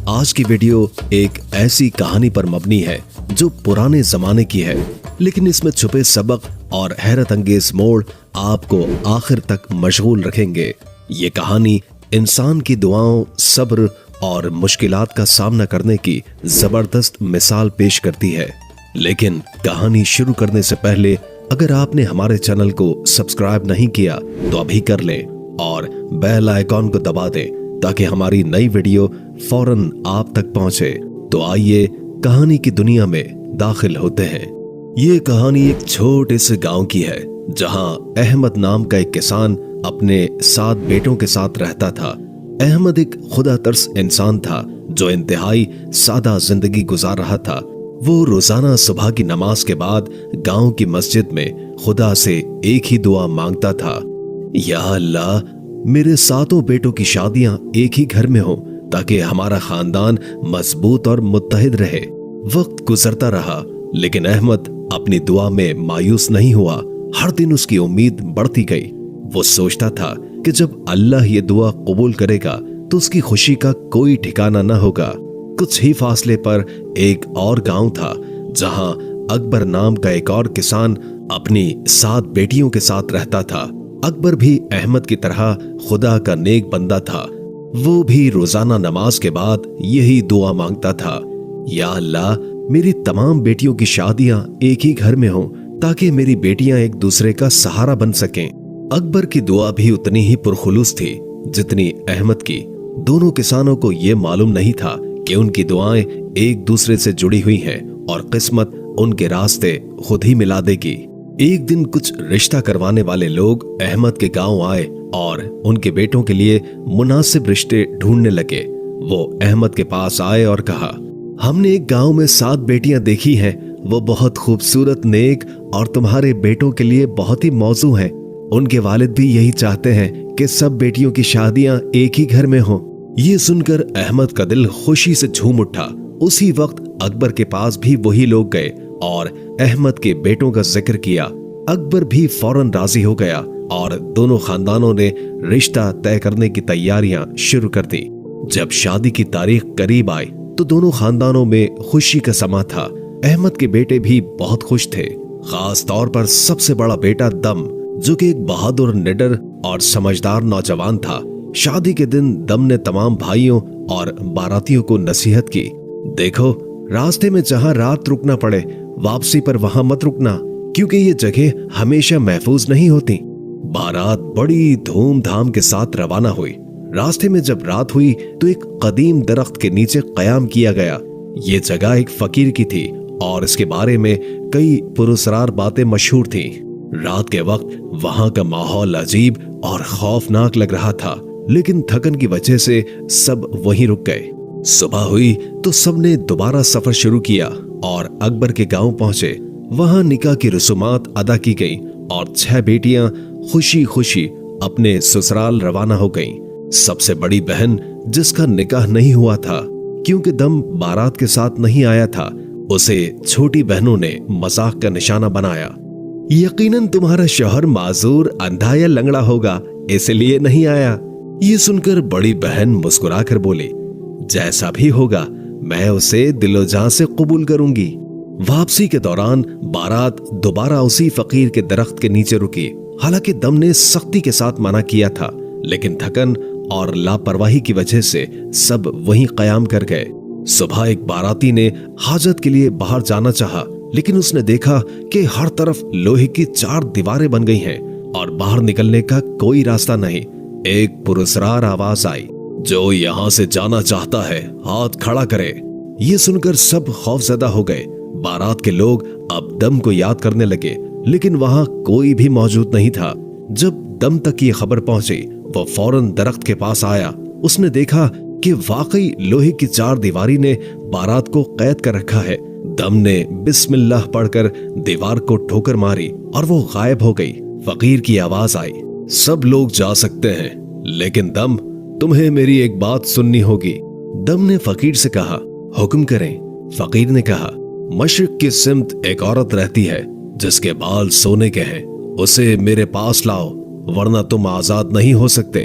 आज की वीडियो एक ऐसी कहानी पर मबनी है जो पुराने जमाने की है, लेकिन इसमें छुपे सबक और हैरत अंगेज मोड़ आपको आखिर तक मशगूल रखेंगे। ये कहानी इंसान की दुआओं, सब्र और मुश्किलात का सामना करने की जबरदस्त मिसाल पेश करती है। लेकिन कहानी शुरू करने से पहले अगर आपने हमारे चैनल को सब्सक्राइब नहीं किया तो अभी कर लें और बेल आइकॉन को दबा दें ताकि हमारी नई वीडियो फौरन आप तक पहुंचे। तो आइए कहानी की दुनिया में दाखिल होते हैं। ये कहानी एक छोटे से गांव की है जहां अहमद नाम का एक किसान अपने 7 बेटों के साथ रहता था। अहमद एक खुदा तरस इंसान था जो इंतहाई सादा जिंदगी गुजार रहा था। वो रोजाना सुबह की नमाज के बाद गांव की मस्जिद में खुदा से एक ही दुआ मांगता था, या अल्लाह, मेरे 7 बेटों की शादियां एक ही घर में हो ताकि हमारा खानदान मजबूत और मुत्तहिद रहे। वक्त गुजरता रहा लेकिन अहमद अपनी दुआ में मायूस नहीं हुआ। हर दिन उसकी उम्मीद बढ़ती गई। वो सोचता था कि जब अल्लाह ये दुआ कबूल करेगा तो उसकी खुशी का कोई ठिकाना न होगा। कुछ ही फासले पर एक और गांव था जहां अकबर नाम का एक और किसान अपनी 7 बेटियों के साथ रहता था। अकबर भी अहमद की तरह खुदा का नेक बंदा था। वो भी रोजाना नमाज के बाद यही दुआ मांगता था, या अल्लाह, मेरी तमाम बेटियों की शादियां एक ही घर में हों ताकि मेरी बेटियां एक दूसरे का सहारा बन सकें। अकबर की दुआ भी उतनी ही पुरखुलूस थी जितनी अहमद की। दोनों किसानों को यह मालूम नहीं था कि उनकी दुआएं एक दूसरे से जुड़ी हुई हैं और किस्मत उनके रास्ते खुद ही मिला देगी। एक दिन कुछ रिश्ता करवाने वाले लोग अहमद के गांव आए और उनके बेटों के लिए मुनासिब रिश्ते ढूंढने लगे। वो अहमद के पास आए और कहा, हमने एक गांव में 7 बेटियां देखी हैं। वो बहुत खूबसूरत, नेक और तुम्हारे बेटों के लिए बहुत ही मौजू हैं। उनके वालिद भी यही चाहते हैं कि सब बेटियों की शादियां एक ही घर में हों। ये सुनकर अहमद का दिल खुशी से झूम उठा। उसी वक्त अकबर के पास भी वही लोग गए और अहमद के बेटों का जिक्र किया। अकबर भी फौरन राजी हो गया और दोनों खानदानों ने रिश्ता तय करने की तैयारियां शुरू कर दी। जब शादी की तारीख करीब आई तो दोनों खानदानों में खुशी का समा था। अहमद के बेटे भी बहुत खुश थे, खास तौर पर सबसे बड़ा बेटा दम, जो कि एक बहादुर, निडर और समझदार नौजवान था। शादी के दिन दम ने तमाम भाइयों और बारातियों को नसीहत की, देखो, रास्ते में जहां रात रुकना पड़े वापसी पर वहां मत रुकना, क्योंकि ये जगह हमेशा महफूज नहीं होती। बारात बड़ी धूमधाम के साथ रवाना हुई। रास्ते में जब रात हुई तो एक कदीम दरख्त के नीचे कयाम किया गया। ये जगह एक फकीर की थी और इसके बारे में कई पुरस्कार बातें मशहूर थी। रात के वक्त वहां का माहौल अजीब और खौफनाक लग रहा था, लेकिन थकन की वजह से सब वहीं रुक गए। सुबह हुई तो सबने दोबारा सफर शुरू किया और अकबर के गांव पहुंचे। वहां निकाह की रसूमात अदा की गई और 6 बेटियां खुशी खुशी अपने ससुराल रवाना हो गईं। सबसे बड़ी बहन, जिसका निकाह नहीं हुआ था क्योंकि दम बारात के साथ नहीं आया था, उसे छोटी बहनों ने मजाक का निशाना बनाया। यकीनन तुम्हारा शौहर माजूर, अंधा या लंगड़ा होगा, इसलिए नहीं आया। ये सुनकर बड़ी बहन मुस्कुराकर बोली, जैसा भी होगा मैं उसे दिलो जान से कबूल करूंगी। वापसी के दौरान बारात दोबारा उसी फकीर के दरख्त के नीचे रुकी। हालांकि दम ने सख्ती के साथ मना किया था, लेकिन थकन और लापरवाही की वजह से सब वहीं कयाम कर गए। सुबह एक बाराती ने हाजत के लिए बाहर जाना चाहा, लेकिन उसने देखा कि हर तरफ लोहे की 4 दीवारें बन गई हैं और बाहर निकलने का कोई रास्ता नहीं। एक पुरस्कार आवाज आई, जो यहां से जाना चाहता है हाथ खड़ा करे। ये सुनकर सब खौफजदा हो गए। बारात के लोग अब दम को याद करने लगे, लेकिन वहां कोई भी मौजूद नहीं था। जब दम तक ये खबर पहुंची, वो फौरन दरख्त के पास आया। उसने देखा कि वाकई लोहे की 4 दीवारी ने बारात को कैद कर रखा है। दम ने बिस्मिल्लाह पढ़कर दीवार को ठोकर मारी और वो गायब हो गई। फकीर की आवाज आई, सब लोग जा सकते हैं, लेकिन दम, तुम्हें मेरी एक बात सुननी होगी। दम ने फकीर से कहा, हुक्म करें। फकीर ने कहा, मशरिक की सिमत एक औरत रहती है जिसके बाल सोने के हैं, उसे मेरे पास लाओ वरना तुम आजाद नहीं हो सकते।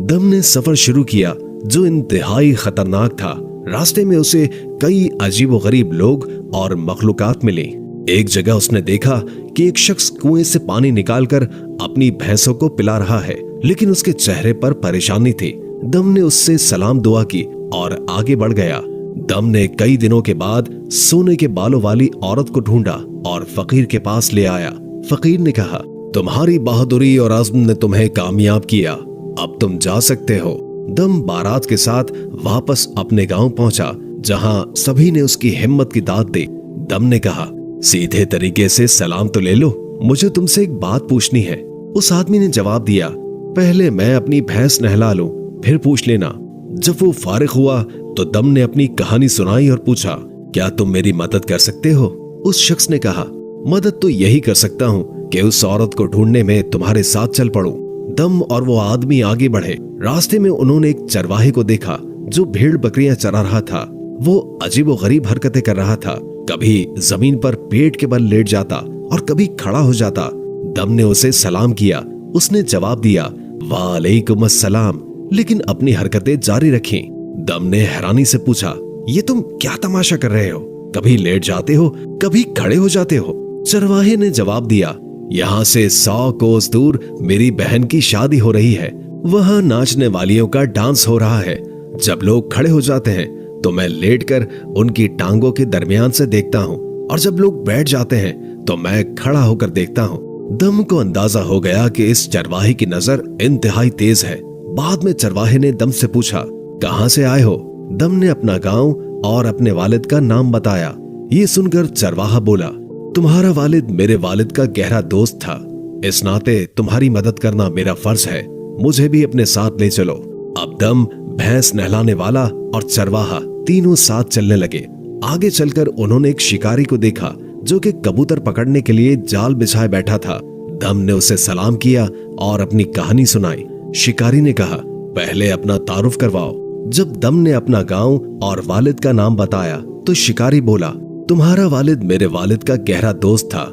दम ने सफर शुरू किया जो इंतहाई खतरनाक था। रास्ते में उसे कई अजीबोगरीब लोग और मखलूकात मिली। एक जगह उसने देखा कि एक शख्स कुएं से पानी निकालकर अपनी भैंसों को पिला रहा है, लेकिन उसके चेहरे पर परेशानी थी। दम ने उससे सलाम दुआ की और आगे बढ़ गया। दम ने कई दिनों के बाद सोने के बालों वाली औरत को ढूंढा और फकीर के पास ले आया। फकीर ने कहा, तुम्हारी बहादुरी और अज़्म ने तुम्हें कामयाब किया, अब तुम जा सकते हो। दम बारात के साथ वापस अपने गांव पहुंचा, जहां सभी ने उसकी हिम्मत की दाद दी। दम ने कहा, सीधे तरीके से सलाम तो ले लो, मुझे तुमसे एक बात पूछनी है। उस आदमी ने जवाब दिया, पहले मैं अपनी भैंस नहला लूं, फिर पूछ लेना। जब वो फारिग हुआ तो दम ने अपनी कहानी सुनाई और पूछा, क्या तुम मेरी मदद कर सकते हो? उस शख्स ने कहा, मदद तो यही कर सकता हूँ कि उस औरत को ढूंढने में तुम्हारे साथ चल पड़ूं। दम और वो आदमी आगे बढ़े। रास्ते में उन्होंने एक चरवाहे को देखा जो भेड़ बकरियां चरा रहा था। वो अजीबोगरीब हरकतें कर रहा था, कभी जमीन पर पेट के बल लेट जाता और कभी खड़ा हो जाता। दम ने उसे सलाम किया। उसने जवाब दिया, वालेकुम अस्सलाम, लेकिन अपनी हरकतें जारी रखी। दम ने हैरानी से पूछा, ये तुम क्या तमाशा कर रहे हो? कभी लेट जाते हो, कभी खड़े हो जाते हो। चरवाहे ने जवाब दिया, यहाँ से 100 कोस दूर मेरी बहन की शादी हो रही है, वहां नाचने वालियों का डांस हो रहा है। जब लोग खड़े हो जाते हैं तो मैं लेटकर उनकी टांगों के दरमियान से देखता हूँ, और जब लोग बैठ जाते हैं तो मैं खड़ा होकर देखता हूँ। दम को अंदाजा हो गया कि इस चरवाहे की नजर इंतहाई तेज है। बाद में चरवाहे ने दम से पूछा, कहां से आए हो? दम ने अपना गांव और अपने वालिद का नाम बताया। ये सुनकर चरवाहा बोला, तुम्हारा वालिद मेरे वालिद का गहरा दोस्त था, इस नाते तुम्हारी मदद करना मेरा फर्ज है, मुझे भी अपने साथ ले चलो। अब दम, भैंस नहलाने वाला और चरवाहा तीनों साथ चलने लगे। आगे चलकर उन्होंने एक शिकारी को देखा जो कि कबूतर पकड़ने के लिए जाल बिछाए बैठा था। दम ने उसे सलाम किया और अपनी कहानी सुनाई। शिकारी ने कहा, पहले अपना तारुफ करवाओ। जब दम ने अपना गांव और वालिद का नाम बताया तो शिकारी बोला, तुम्हारा वालिद मेरे वालिद का गहरा दोस्त था,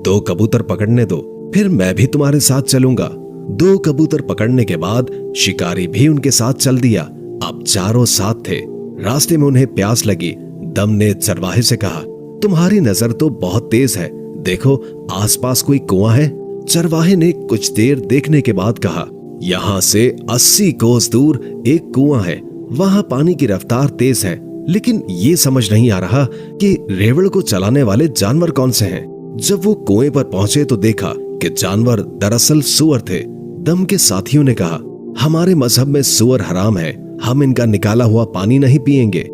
2 कबूतर पकड़ने दो, फिर मैं भी तुम्हारे साथ चलूंगा। 2 कबूतर पकड़ने के बाद शिकारी भी उनके साथ चल दिया। अब चारों साथ थे। रास्ते में उन्हें प्यास लगी। दम ने चरवाहे से कहा, तुम्हारी नजर तो बहुत तेज है, देखो आसपास कोई कुआं है? चरवाहे ने कुछ देर देखने के बाद कहा, यहाँ से 80 कोस दूर एक कुआं है, वहां पानी की रफ्तार तेज है, लेकिन ये समझ नहीं आ रहा कि रेवड़ को चलाने वाले जानवर कौन से हैं। जब वो कुएं पर पहुंचे तो देखा कि जानवर दरअसल सुअर थे। दम के साथियों ने कहा, हमारे मजहब में सुअर हराम है, हम इनका निकाला हुआ पानी नहीं पिएंगे।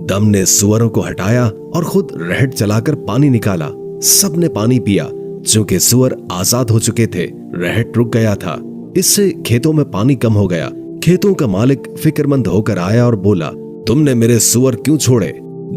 दम ने सुअरों को हटाया और खुद रहट चलाकर पानी निकाला। सबने पानी पिया। चूंकि सुअर आजाद हो चुके थे, रहट रुक गया था। इससे खेतों में पानी कम हो गया। खेतों का मालिक फिक्रमंद होकर आया और बोला, तुमने मेरे सुअर क्यों छोड़े?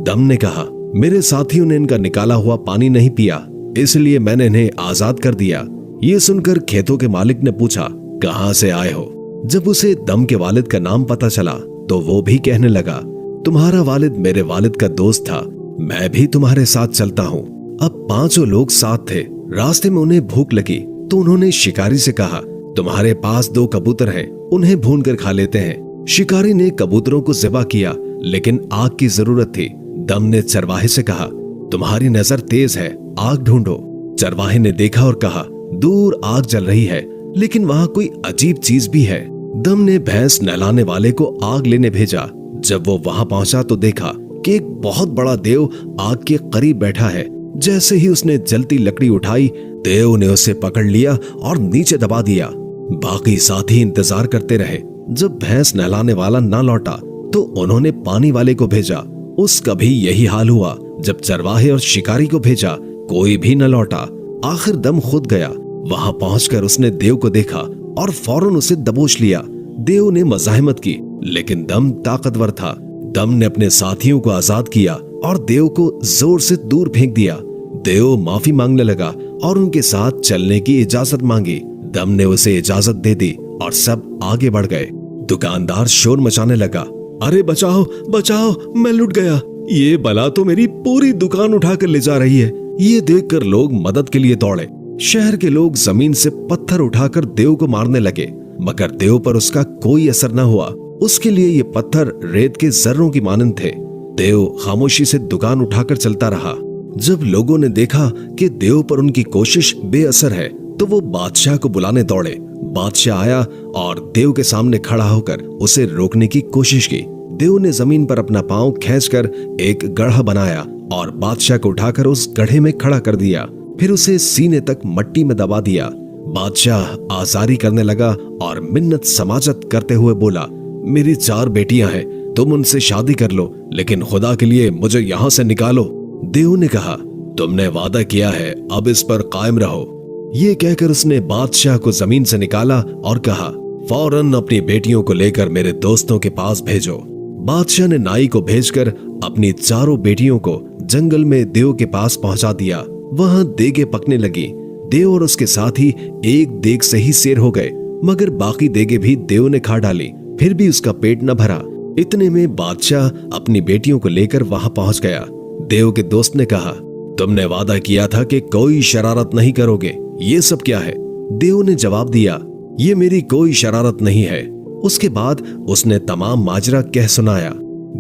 दम ने कहा, मेरे साथियों ने इनका निकाला हुआ पानी नहीं पिया, इसलिए मैंने इन्हें आजाद कर दिया। ये सुनकर खेतों के मालिक ने पूछा, कहां से आए हो? जब उसे दम के वालिद का नाम पता चला तो वो भी कहने लगा, तुम्हारा वालिद मेरे वालिद का दोस्त था, मैं भी तुम्हारे साथ चलता हूँ। अब 5 लोग साथ थे। रास्ते में उन्हें भूख लगी तो उन्होंने शिकारी से कहा, तुम्हारे पास 2 कबूतर हैं, उन्हें भून कर खा लेते हैं। शिकारी ने कबूतरों को ज़िबा किया, लेकिन आग की जरूरत थी। दम ने चरवाहे से कहा, तुम्हारी नजर तेज है, आग ढूंढो। चरवाहे ने देखा और कहा, दूर आग जल रही है, लेकिन वहां कोई अजीब चीज भी है। दम ने भैंस नहलाने वाले को आग लेने भेजा। जब वो वहां पहुंचा तो देखा कि एक बहुत बड़ा देव आग के करीब बैठा है। जैसे ही उसने जलती लकड़ी उठाई, देव ने उसे पकड़ लिया और नीचे दबा दिया। बाकी साथी इंतजार करते रहे। जब भैंस नहलाने वाला ना लौटा तो उन्होंने पानी वाले को भेजा। उसका भी यही हाल हुआ। जब चरवाहे और शिकारी को भेजा, कोई भी न लौटा। आखिर दम खुद गया। वहां पहुंचकर उसने देव को देखा और फौरन उसे दबोच लिया। देव ने मज़ाहिमत की, लेकिन दम ताकतवर था। दम ने अपने साथियों को आजाद किया और देव को जोर से दूर फेंक दिया। देव माफी मांगने लगा और उनके साथ चलने की इजाजत मांगी। दम ने उसे इजाजत दे दी और सब आगे बढ़ गए। दुकानदार शोर मचाने लगा, अरे बचाओ बचाओ, मैं लुट गया, ये बला तो मेरी पूरी दुकान उठाकर ले जा रही है। ये देखकर लोग मदद के लिए दौड़े। शहर के लोग जमीन से पत्थर उठाकर देव को मारने लगे, मगर देव पर उसका कोई असर न हुआ। उसके लिए ये पत्थर रेत के जर्रों की मानंद थे। देव खामोशी से दुकान उठाकर चलता रहा। जब लोगों ने देखा कि देव पर उनकी कोशिश बेअसर है तो वो बादशाह को बुलाने दौड़े। बादशाह आया और देव के सामने खड़ा होकर उसे रोकने की कोशिश की। देव ने जमीन पर अपना पांव खींचकर एक गड्ढा बनाया और बादशाह को उठाकर उस गड्ढे में खड़ा कर दिया। फिर उसे सीने तक मट्टी में दबा दिया। बादशाह आजारी करने लगा और मिन्नत समाजत करते हुए बोला, मेरी 4 बेटियां हैं, तुम उनसे शादी कर लो, लेकिन खुदा के लिए मुझे यहाँ से निकालो। देव ने कहा, तुमने वादा किया है, अब इस पर कायम रहो। ये कहकर उसने बादशाह को जमीन से निकाला और कहा, फौरन अपनी बेटियों को लेकर मेरे दोस्तों के पास भेजो। बादशाह ने नाई को भेजकर अपनी 4 बेटियों को जंगल में देव के पास पहुंचा दिया। वहां देगे पकने लगी। देव और उसके साथ ही एक देग से ही सेर हो गए, मगर बाकी देगे भी देव ने खा डाली। फिर भी उसका पेट न भरा। इतने में बादशाह अपनी बेटियों को लेकर वहां पहुंच गया। देव के दोस्त ने कहा, तुमने वादा किया था कि कोई शरारत नहीं करोगे, ये सब क्या है? देव ने जवाब दिया, ये मेरी कोई शरारत नहीं है। उसके बाद उसने तमाम माजरा कह सुनाया।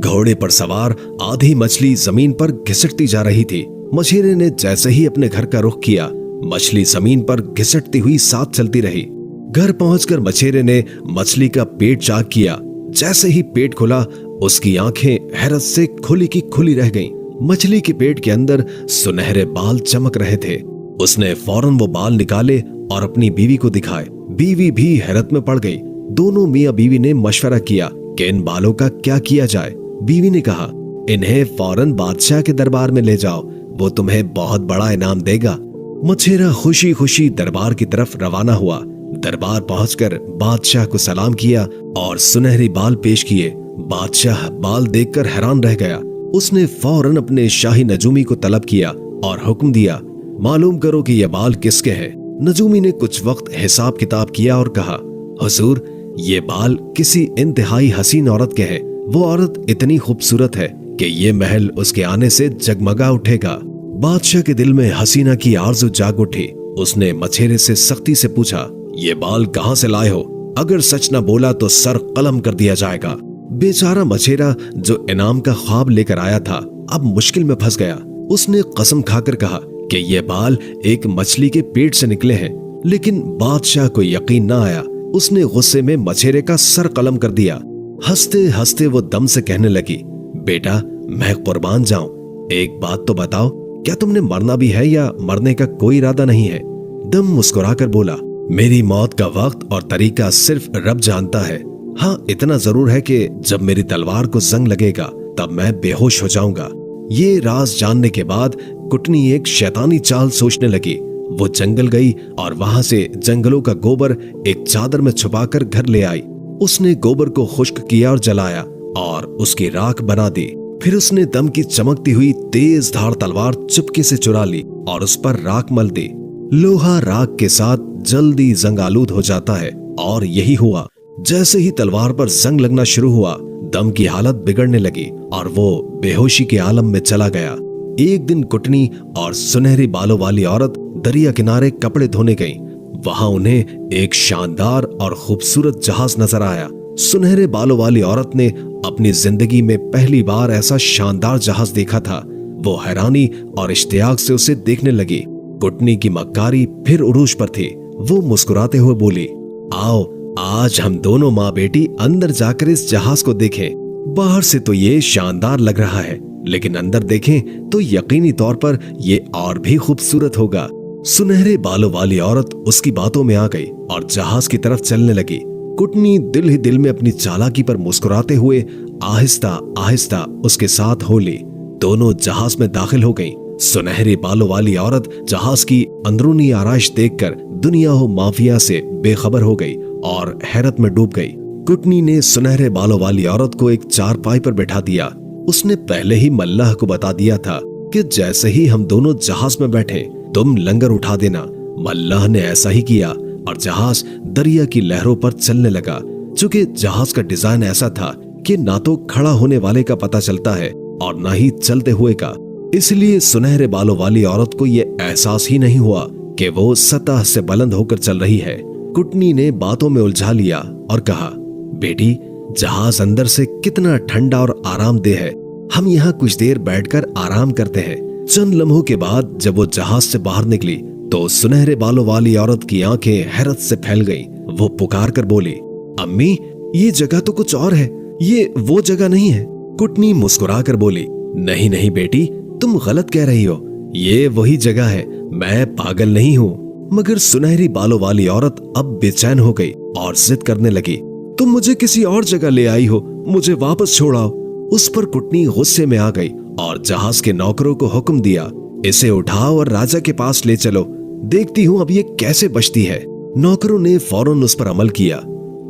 घोड़े पर सवार आधी मछली जमीन पर घिसटती जा रही थी। मछेरे ने जैसे ही अपने घर का रुख किया, मछली जमीन पर घिसटती हुई साथ चलती रही। घर पहुंचकर मछेरे ने मछली का पेट चाक किया। जैसे ही पेट खुला, उसकी आंखें हैरत से खुली की खुली रह गईं। मछली के पेट के अंदर सुनहरे बाल चमक रहे थे। उसने फौरन वो बाल निकाले और अपनी बीवी को दिखाए। बीवी भी हैरत में पड़ गई। दोनों मियां बीवी ने मशवरा किया कि इन बालों का क्या किया जाए। बीवी ने कहा, इन्हें फौरन बादशाह के दरबार में ले जाओ, वो तुम्हें बहुत बड़ा इनाम देगा। मछेरा खुशी खुशी दरबार की तरफ रवाना हुआ। दरबार पहुंचकर बादशाह को सलाम किया और सुनहरी बाल पेश किए। बादशाह बाल देखकर हैरान रह गया। उसने फौरन अपने शाही नजूमी को तलब किया और हुक्म दिया, मालूम करो कि यह बाल किसके हैं। नजूमी ने कुछ वक्त हिसाब किताब किया और कहा, हुजूर, ये बाल किसी इंतहाई हसीन औरत के हैं। वो औरत इतनी खूबसूरत है कि ये महल उसके आने से जगमगा उठेगा। बादशाह के दिल में हसीना की आरज़ू जाग उठी। उसने मछेरे से सख्ती से पूछा, ये बाल कहां से लाए हो? अगर सच न बोला तो सर कलम कर दिया जाएगा। बेचारा मछेरा जो इनाम का ख्वाब लेकर आया था, अब मुश्किल में फंस गया। उसने कसम खाकर कहा कि ये बाल एक मछली के पेट से निकले हैं, लेकिन बादशाह को यकीन न आया। उसने गुस्से में मछेरे का सर कलम कर दिया। हंसते हंसते वो दम से कहने लगी, बेटा, मैं कुर्बान जाऊं, एक बात तो बताओ, क्या तुमने मरना भी है या मरने का कोई इरादा नहीं है? दम मुस्कुराकर बोला, मेरी मौत का वक्त और तरीका सिर्फ रब जानता है। हाँ, इतना जरूर है कि जब मेरी तलवार को जंग लगेगा तब मैं बेहोश हो जाऊंगा। ये राज जानने के बाद कुटनी एक शैतानी चाल सोचने लगी। वो जंगल गई और वहां से जंगलों का गोबर एक चादर में छुपाकर घर ले आई। उसने गोबर को खुश्क किया और जलाया और उसकी राख बना दी। फिर उसने दम की चमकती हुई तेज धार तलवार चुपके से चुरा ली और उस पर राख मल दी। लोहा राख के साथ जल्दी जंग आलूद हो जाता है, और यही हुआ। जैसे ही तलवार पर जंग लगना शुरू हुआ, दम की हालत बिगड़ने लगी और वो बेहोशी के आलम में चला गया। एक दिन कुटनी और सुनहरी बालों वाली औरत दरिया किनारे कपड़े धोने गईं। वहां उन्हें एक शानदार और खूबसूरत जहाज नजर आया। सुनहरे बालों वाली औरत ने अपनी जिंदगी में पहली बार ऐसा शानदार जहाज देखा था। वो हैरानी और इश्तियाक से उसे देखने लगी। कुटनी की मक्कारी फिर उरूज पर थी। वो मुस्कुराते हुए बोली, आओ, आज हम दोनों माँ बेटी अंदर जाकर इस जहाज को देखें। बाहर से तो ये शानदार लग रहा है, लेकिन अंदर देखें तो यकीनी तौर पर ये और भी खूबसूरत होगा। सुनहरे बालों वाली औरत उसकी बातों में आ गई और जहाज की तरफ चलने लगी। कुटनी दिल ही दिल में अपनी चालाकी पर मुस्कुराते हुए आहिस्ता आहिस्ता उसके साथ हो ली। दोनों जहाज में दाखिल हो गईं। सुनहरे बालों वाली औरत जहाज की अंदरूनी आराइश देखकर दुनिया हो माफिया से बेखबर हो गई और हैरत में डूब गई। कुटनी ने सुनहरे बालों वाली औरत को एक चारपाई पर बैठा दिया। उसने पहले ही मल्लाह को बता दिया था कि जैसे ही हम दोनों जहाज में बैठे तुम लंगर उठा देना। मल्लाह ने ऐसा ही किया और जहाज दरिया की लहरों पर चलने लगा। चूंकि जहाज का डिजाइन ऐसा था कि ना तो खड़ा होने वाले का पता चलता है और ना ही चलते हुए का, इसलिए सुनहरे बालों वाली औरत को यह एहसास ही नहीं हुआ कि वो सतह से बुलंद होकर चल रही है। कुटनी ने बातों में उलझा लिया और कहा, बेटी, जहाज अंदर से कितना ठंडा और आरामदेह है। हम यहाँ कुछ देर बैठकर आराम करते हैं। चंद लम्हों के बाद जब वो जहाज से बाहर निकली तो सुनहरे बालों वाली औरत की आंखें हैरत से फैल गईं। वो पुकार कर बोली, अम्मी, ये जगह तो कुछ और है, ये वो जगह नहीं है। कुटनी मुस्कुरा कर बोली, नहीं नहीं बेटी, तुम गलत कह रही हो, ये वही जगह है, मैं पागल नहीं हूँ। मगर सुनहरी बालों वाली औरत अब बेचैन हो गई और जिद करने लगी, तुम मुझे किसी और जगह ले आई हो, मुझे वापस छोड़ाओ। उस पर कुटनी गुस्से में आ गई और जहाज के नौकरों को हुक्म दिया, इसे उठाओ और राजा के पास ले चलो, देखती हूँ अब ये कैसे बचती है। नौकरों ने फौरन उस पर अमल किया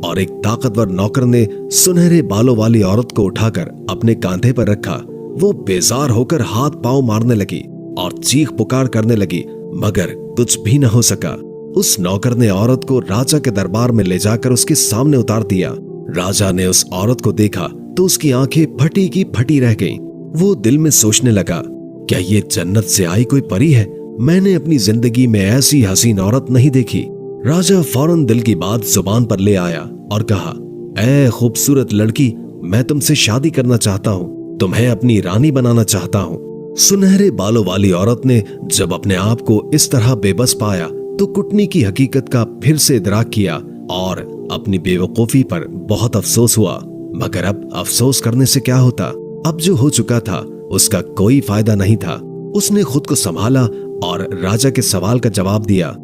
और एक ताकतवर नौकर ने सुनहरे बालों वाली औरत को उठाकर अपने कांधे पर रखा। वो बेजार होकर हाथ पांव मारने लगी और चीख पुकार करने लगी, मगर कुछ भी न हो सका। उस नौकर ने औरत को राजा के दरबार में ले जाकर उसके सामने उतार दिया। राजा ने उस औरत को देखा तो उसकी आंखें फटी की फटी रह गईं। वो दिल में सोचने लगा, क्या ये जन्नत से आई कोई परी है? मैंने अपनी जिंदगी में ऐसी हसीन औरत नहीं देखी। राजा फौरन दिल की बात जुबान पर ले आया और कहा, ऐ खूबसूरत लड़की, मैं तुमसे शादी करना चाहता हूँ, तुम्हें अपनी रानी बनाना चाहता हूँ। सुनहरे बालों वाली औरत ने जब अपने आप को इस तरह बेबस पाया तो कुटनी की हकीकत का फिर से इदराक किया और अपनी बेवकूफी पर बहुत अफसोस हुआ। मगर अब अफसोस करने से क्या होता, अब जो हो चुका था उसका कोई फायदा नहीं था। उसने खुद को संभाला और राजा के सवाल का जवाब दिया,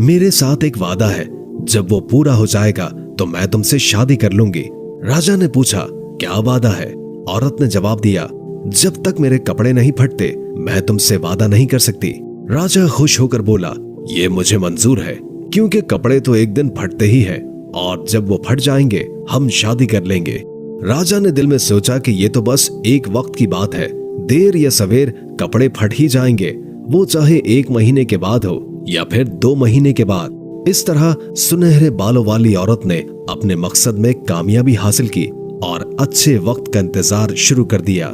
मेरे साथ एक वादा है, जब वो पूरा हो जाएगा तो मैं तुमसे शादी कर लूंगी। राजा ने पूछा, क्या वादा है? औरत ने जवाब दिया, जब तक मेरे कपड़े नहीं फटते मैं तुमसे वादा नहीं कर सकती। राजा खुश होकर बोला, ये मुझे मंजूर है, क्योंकि कपड़े तो एक दिन फटते ही हैं और जब वो फट जाएंगे हम शादी कर लेंगे। राजा ने दिल में सोचा कि ये तो बस एक वक्त की बात है, देर या सवेर कपड़े फट ही जाएंगे, वो चाहे 1 महीने के बाद हो या फिर 2 महीने के बाद। इस तरह सुनहरे बालों वाली औरत ने अपने मकसद में कामयाबी हासिल की और अच्छे वक्त का इंतजार शुरू कर दिया।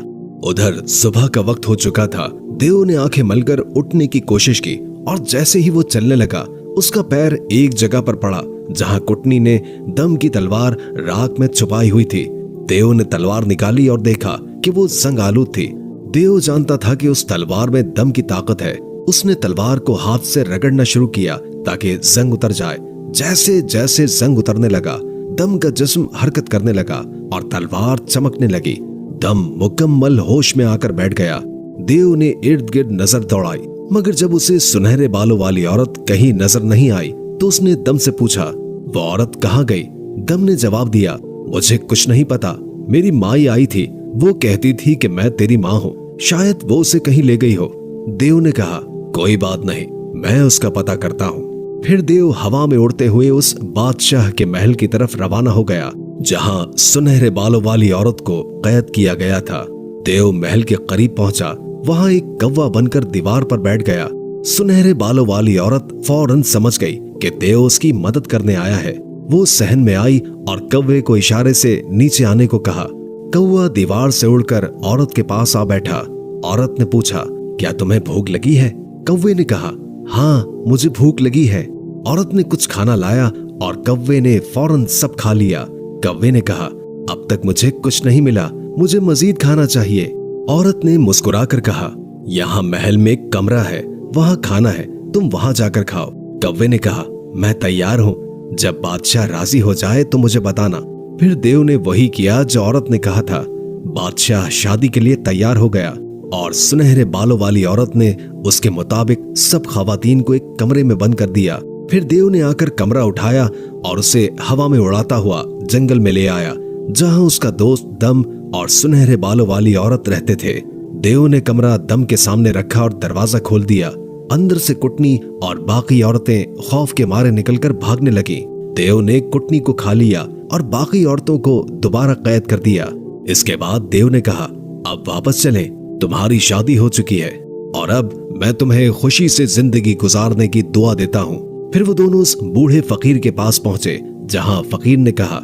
उधर सुबह का वक्त हो चुका था। देव ने आंखें मलकर उठने की कोशिश की और जैसे ही वो चलने लगा उसका पैर एक जगह पर पड़ा जहां कुटनी ने दम की तलवार राख में छुपाई हुई थी। देव ने तलवार निकाली और देखा कि वो जंग आलूद थी। देव जानता था कि उस तलवार में दम की ताकत है। उसने तलवार को हाथ से रगड़ना शुरू किया ताकि जंग उतर जाए। जैसे जैसे जंग उतरने लगा दम का जिस्म हरकत करने लगा और तलवार चमकने लगी। दम मुकम्मल होश में आकर बैठ गया। देव ने इर्द गिर्द नजर दौड़ाई, मगर जब उसे सुनहरे बालों वाली औरत कहीं नजर नहीं आई तो उसने दम से पूछा, वो औरत कहाँ गई? दम ने जवाब दिया, मुझे कुछ नहीं पता, मेरी माँ आई थी, वो कहती थी कि मैं तेरी माँ हूँ, शायद वो उसे कहीं ले गई हो। देव ने कहा, कोई बात नहीं, मैं उसका पता करता हूँ। फिर देव हवा में उड़ते हुए उस बादशाह के महल की तरफ रवाना हो गया जहां सुनहरे बालों वाली औरत को कैद किया गया था। देव महल के करीब पहुंचा, वहां एक कौवा बनकर दीवार पर बैठ गया। सुनहरे बालों वाली औरत फौरन समझ गई कि देव उसकी मदद करने आया है। वो सहन में आई और कौवे को इशारे से नीचे आने को कहा। कौवा दीवार से उड़कर औरत के पास आ बैठा। औरत ने पूछा, क्या तुम्हें भूख लगी है? कौवे ने कहा, हाँ मुझे भूख लगी है। औरत ने कुछ खाना लाया और कौवे ने फौरन सब खा लिया। कौवे ने कहा, अब तक मुझे कुछ नहीं मिला, मुझे मजीद खाना चाहिए। औरत ने मुस्कुराकर कहा, यहाँ महल में एक कमरा है, वहाँ खाना है, तुम वहाँ जाकर खाओ। कौवे ने कहा, मैं तैयार हूँ, जब बादशाह राजी हो जाए तो मुझे बताना। फिर देव ने वही किया जो औरत ने कहा था। बादशाह शादी के लिए तैयार हो गया और सुनहरे बालों वाली औरत ने उसके मुताबिक सब खवातीन को एक कमरे में बंद कर दिया। फिर देव ने आकर कमरा उठाया और उसे हवा में उड़ाता हुआ जंगल में ले आया जहां उसका दोस्त दम और सुनहरे बालों वाली औरत रहते थे। देव ने कमरा दम के सामने रखा और दरवाजा खोल दिया। अंदर से कुटनी और बाकी औरतें खौफ के मारे निकलकर भागने लगी। देव ने कुटनी को खा लिया और बाकी औरतों को दोबारा कैद कर दिया। इसके बाद देव ने कहा, अब वापस चलें, तुम्हारी शादी हो चुकी है और अब मैं तुम्हें खुशी से जिंदगी गुजारने की दुआ देता हूँ। फिर वो दोनों उस बूढ़े फकीर के पास पहुंचे जहां फकीर ने कहा,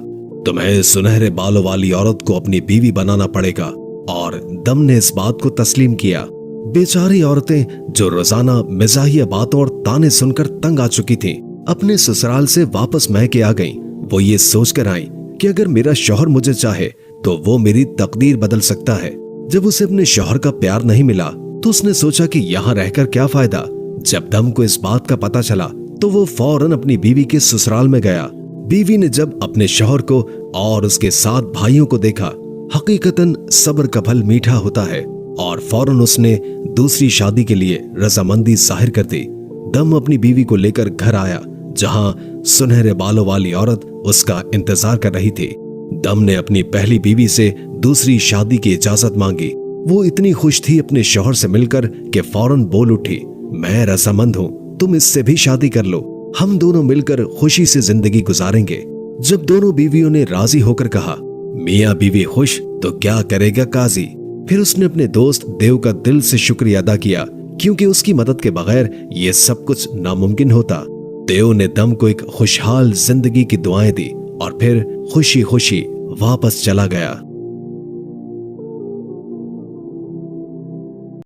तुम्हें सुनहरे बालों वाली औरत को अपनी बीवी बनाना पड़ेगा। और दम ने इस बात को तस्लीम किया। बेचारी औरतें जो रोजाना मिजाहिया बातों और ताने सुनकर तंग आ चुकी थीं, अपने ससुराल से वापस मैके आ गईं। वो ये सोचकर आईं कि अगर मेरा शौहर मुझे चाहे तो वो मेरी तकदीर बदल सकता है। जब उसे अपने शौहर का प्यार नहीं मिला तो उसने सोचा कि यहाँ रहकर क्या फायदा। जब दम को इस बात का पता चला तो वो फौरन अपनी बीवी के ससुराल में गया। बीवी ने जब अपने शौहर को और उसके 7 भाइयों को देखा, हकीकतन सब्र का फल मीठा होता है, और फौरन उसने दूसरी शादी के लिए रजामंदी जाहिर कर दी। दम अपनी बीवी को लेकर घर आया, जहां सुनहरे बालों वाली औरत उसका इंतजार कर रही थी। दम ने अपनी पहली बीवी से दूसरी शादी की इजाजत मांगी। वो इतनी खुश थी अपने शौहर से मिलकर कि फौरन बोल उठी, मैं रजामंद हूँ, तुम इससे भी शादी कर लो, हम दोनों मिलकर खुशी से जिंदगी गुजारेंगे। जब दोनों बीवियों ने राजी होकर कहा, मियाँ बीवी खुश तो क्या करेगा काजी। फिर उसने अपने दोस्त देव का दिल से शुक्रिया अदा किया, क्योंकि उसकी मदद के बगैर ये सब कुछ नामुमकिन होता। देव ने दम को एक खुशहाल जिंदगी की दुआएं दी और फिर खुशी खुशी वापस चला गया।